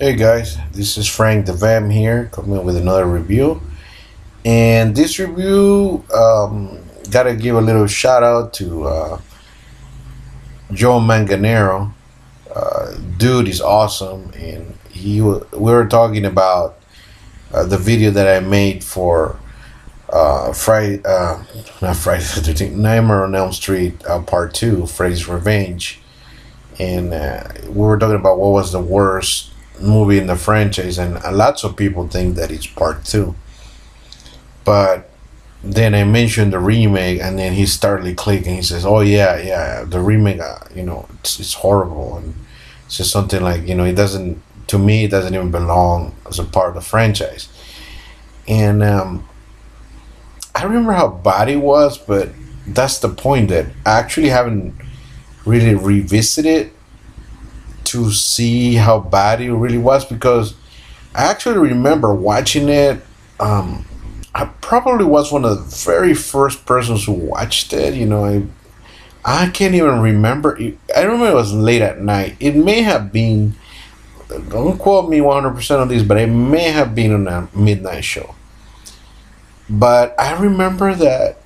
Hey guys, this is Frank the Vam here, coming with another review. And this review, gotta give a little shout out to Joe Manganero. Dude is awesome, and we were talking about the video that I made for Friday, not Friday the 13th, Nightmare on Elm Street Part 2, Freddy's Revenge. And we were talking about what was the worst movie in the franchise, and lots of people think that it's Part 2. But then I mentioned the remake, and then he started clicking. He says, "Oh yeah, the remake. It's horrible." And it's just something like, it doesn't. To me, it doesn't even belong as a part of the franchise. And I remember how bad it was, but that's the point, that I actually haven't really revisited to see how bad it really was, because I actually remember watching it. I probably was one of the very first persons who watched it. I can't even remember. I remember it was late at night. It may have been, don't quote me 100% on this, but it may have been on a midnight show. But I remember that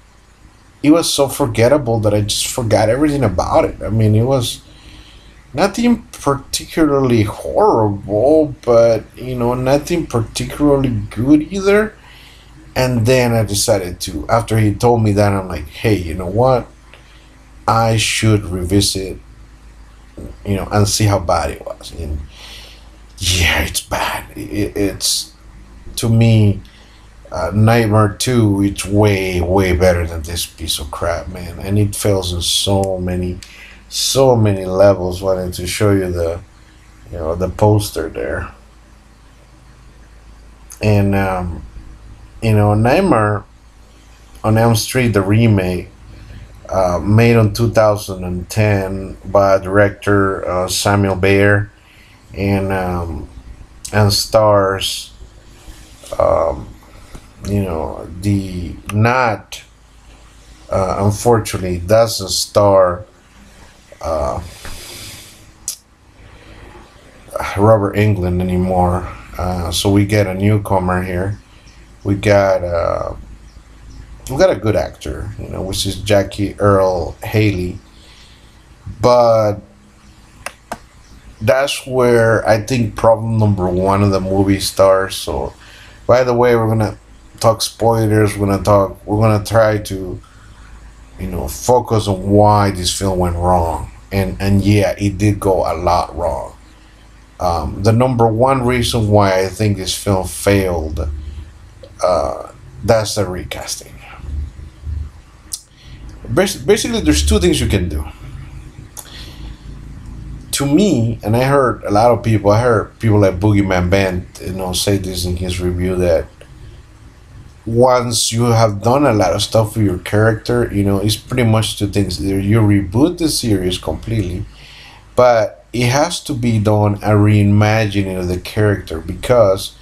it was so forgettable that I just forgot everything about it. I mean, it was nothing particularly horrible, but nothing particularly good either. And then I decided to, after he told me that, I'm like, hey, you know what? I should revisit, and see how bad it was. And yeah, it's bad. It's, to me, Nightmare 2, it's way, way better than this piece of crap, man. And it fails in so many levels. Wanted to show you the poster there. And Nightmare on Elm Street, the remake, made in 2010 by director Samuel Bayer, and stars the not unfortunately doesn't star Robert Englund anymore. So we get a newcomer here. We got a good actor, which is Jackie Earle Haley. But that's where I think problem number one of the movie starts. So, by the way, we're gonna talk spoilers. We're gonna try to, focus on why this film went wrong. And yeah, it did go a lot wrong. The number one reason why I think this film failed, that's the recasting. Basically, there's two things you can do. To me, and I heard people like Boogeyman Ben, say this in his review, that once you have done a lot of stuff with your character, it's pretty much two things. Either you reboot the series completely, but it has to be done a reimagining of the character, because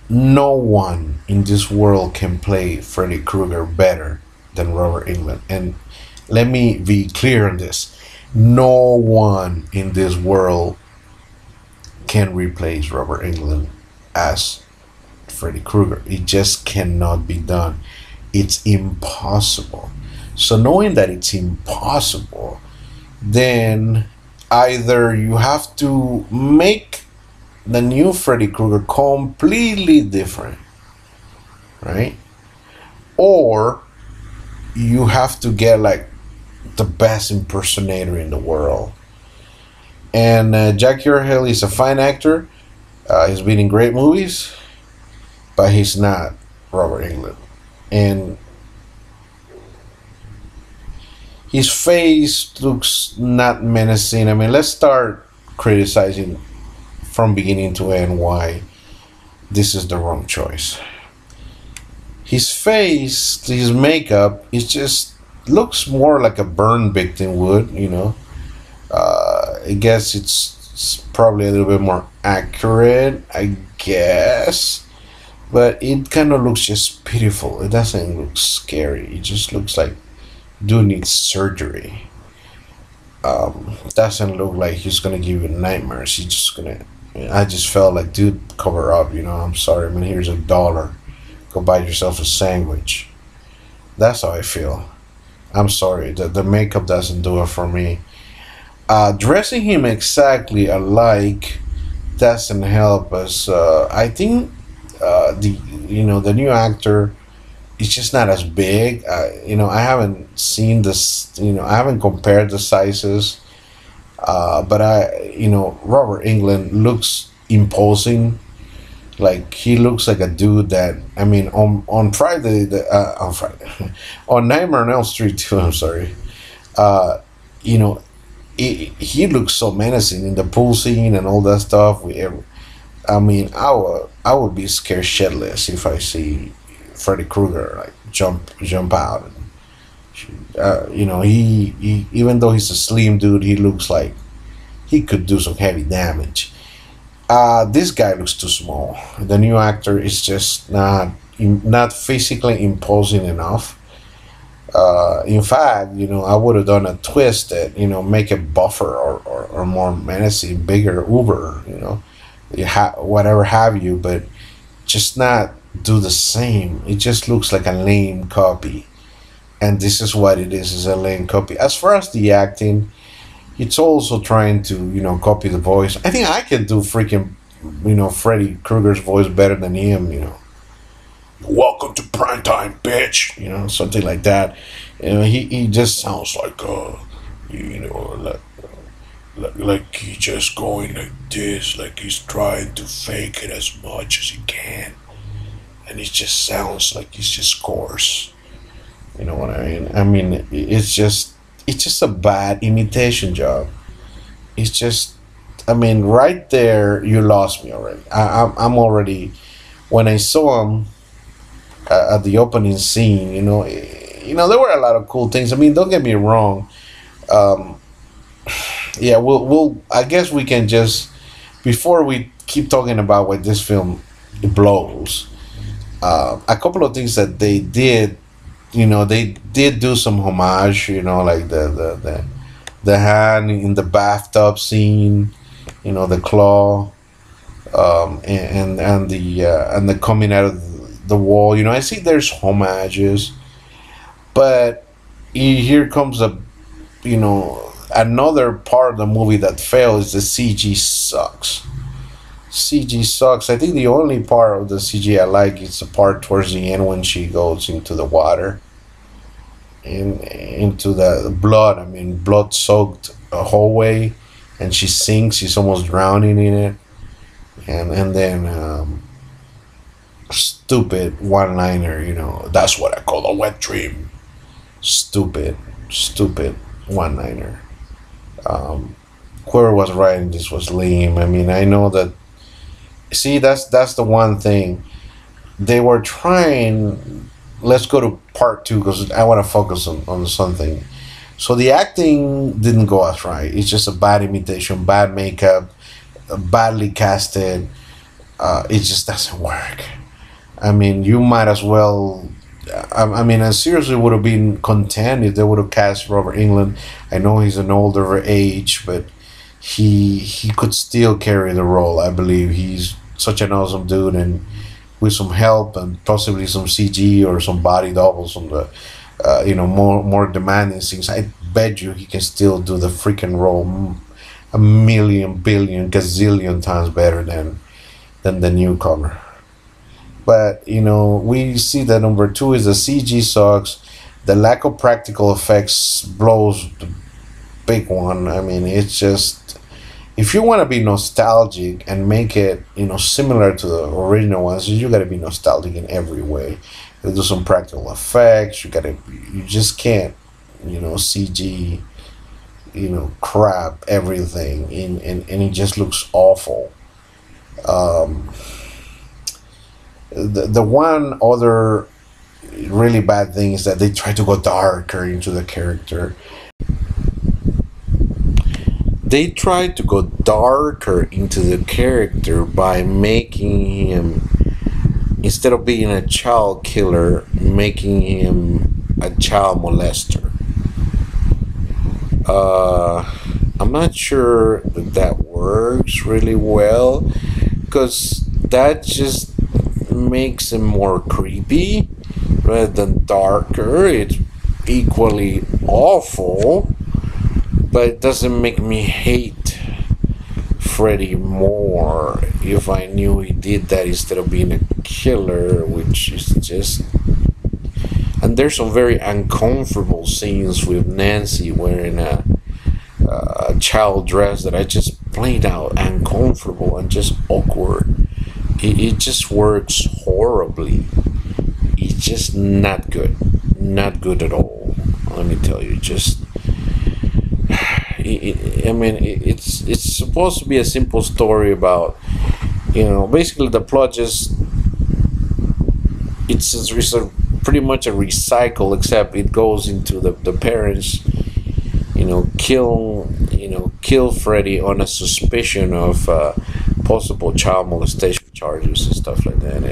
no one in this world can play Freddy Krueger better than Robert Englund. And let me be clear on this. No one in this world can replace Robert Englund as Freddy Krueger. It just cannot be done. It's impossible. So knowing that it's impossible, then either you have to make the new Freddy Krueger completely different, right? Or you have to get like the best impersonator in the world. And Jackie Earle Haley is a fine actor. He's been in great movies, but he's not Robert Englund. And his face looks not menacing. I mean, let's start criticizing from beginning to end why this is the wrong choice. His face, his makeup, it just looks more like a burn victim would, I guess it's probably a little bit more accurate, I guess. But it kind of looks just pitiful. It doesn't look scary. It just looks like dude needs surgery. Doesn't look like he's gonna give you nightmares. He's just gonna, I just felt like, dude, cover up. I'm sorry, man. Here's $1. Go buy yourself a sandwich. That's how I feel. I'm sorry. The makeup doesn't do it for me. Dressing him exactly alike doesn't help us. I think the the new actor is just not as big. I haven't seen this. I haven't compared the sizes. But Robert England looks imposing. Like he looks like a dude that on Friday on Friday on Nightmare on Elm Street too. I'm sorry. Uh, you know, he looks so menacing in the pool scene and all that stuff. I would be scared shitless if I see Freddy Krueger like jump out. He even though he's a slim dude, he looks like he could do some heavy damage. This guy looks too small. The new actor is just not physically imposing enough. In fact, I would have done a twist that make it buffer or more menacing, bigger, uber, whatever have you, but just not do the same. It just looks like a lame copy, and this is what it is a lame copy. As far as the acting, it's also trying to copy the voice. I think I can do freaking Freddy Krueger's voice better than him. Welcome to prime time, bitch. Something like that. He just sounds like like he just going like this, like he's trying to fake it as much as he can, and it just sounds like he's just coarse. You know what I mean? It's just a bad imitation job. It's just, right there, you lost me already. I'm already, when I saw him at the opening scene, there were a lot of cool things. Don't get me wrong. Um, yeah, I guess we can just, before we keep talking about what this film blows, a couple of things that they did. They did do some homage. Like the hand in the bathtub scene. The claw, and the coming out of the wall. I see there's homages, but here comes another part of the movie that fails. The CG sucks. CG sucks. I think the only part of the CG I like is the part towards the end when she goes into the water, into the blood. Blood soaked a hallway, and she sinks. She's almost drowning in it, and then stupid one liner. That's what I call a wet dream. Stupid one liner. Whoever was writing this was lame. I know that. See, that's the one thing they were trying. Let's go to part two because I want to focus on something. So the acting didn't go as right. It's just a bad imitation, bad makeup, badly casted. It just doesn't work. You might as well. I seriously would have been content if they would have cast Robert England. I know he's an older age, but he could still carry the role. I believe he's such an awesome dude, and with some help and possibly some CG or some body doubles on the more demanding things, I bet you he can still do the freaking role a million billion gazillion times better than the newcomer. But we see that number two is the CG sucks. The lack of practical effects blows the big one. It's just, if you want to be nostalgic and make it similar to the original ones, you got to be nostalgic in every way. You do some practical effects. You just can't CG crap everything and it just looks awful. um the one other really bad thing is that they try to go darker into the character. They tried to go darker into the character by making him, instead of being a child killer, making him a child molester. Uh, I'm not sure that that works really well, because that just makes it more creepy rather than darker. It's equally awful, but it doesn't make me hate Freddy more if I knew he did that instead of being a killer, which is just. And there's some very uncomfortable scenes with Nancy wearing a child dress that I just plain out uncomfortable and just awkward. It just works horribly. It's just not good. Not good at all. Let me tell you, just. I mean, it's supposed to be a simple story about, basically the plot just. It's a, pretty much a recycle, except it goes into the parents, kill Freddy on a suspicion of possible child molestation charges and stuff like that,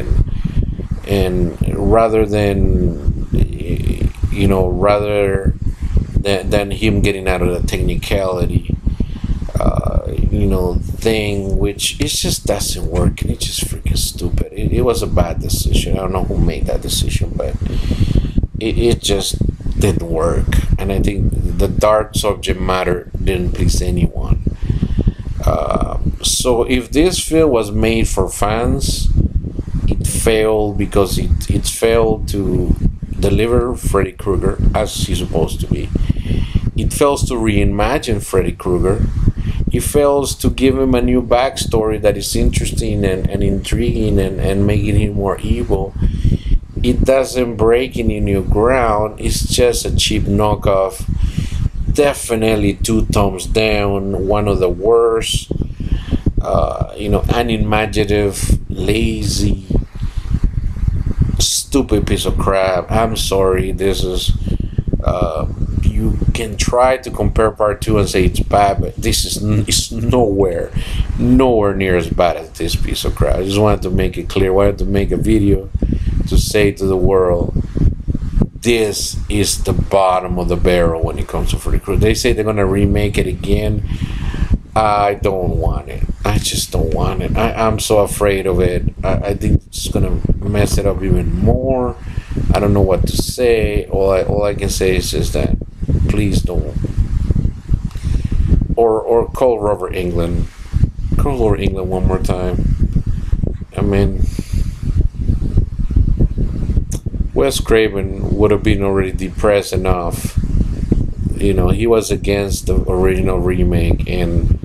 and rather than than him getting out of the technicality thing, which it just doesn't work, and it's just freaking stupid. It was a bad decision. I don't know who made that decision, but it just didn't work, and I think the dark subject matter didn't please anyone. So if this film was made for fans, it failed because it failed to deliver Freddy Krueger as he's supposed to be. It fails to reimagine Freddy Krueger. It fails to give him a new backstory that is interesting and intriguing and making him more evil. It doesn't break any new ground. It's just a cheap knockoff. Definitely 2 thumbs down. One of the worst. Unimaginative, lazy, stupid piece of crap. I'm sorry. This is. You can try to compare part 2 and say it's bad, but this is it's nowhere near as bad as this piece of crap. I just wanted to make it clear. I wanted to make a video to say to the world, this is the bottom of the barrel when it comes to Freddy Krueger. They say they're gonna remake it again. I don't want it. I just don't want it. I'm so afraid of it. I think it's gonna mess it up even more. I don't know what to say. All I can say is just that please don't. Or call Robert England. Call Robert England one more time. I mean, Wes Craven would have been already depressed enough. He was against the original remake, and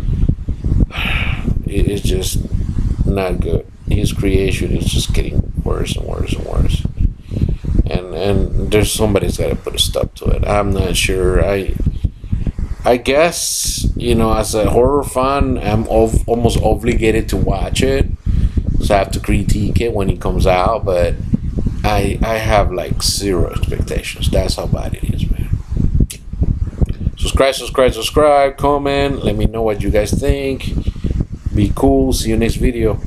it's just not good. His creation is just getting worse and worse and worse. And there's somebody's got to put a stop to it. I'm not sure. I guess as a horror fan, I'm almost obligated to watch it, so I have to critique it when it comes out. But I have like zero expectations. That's how bad it is, man. Subscribe, comment. Let me know what you guys think. Be cool. See you next video.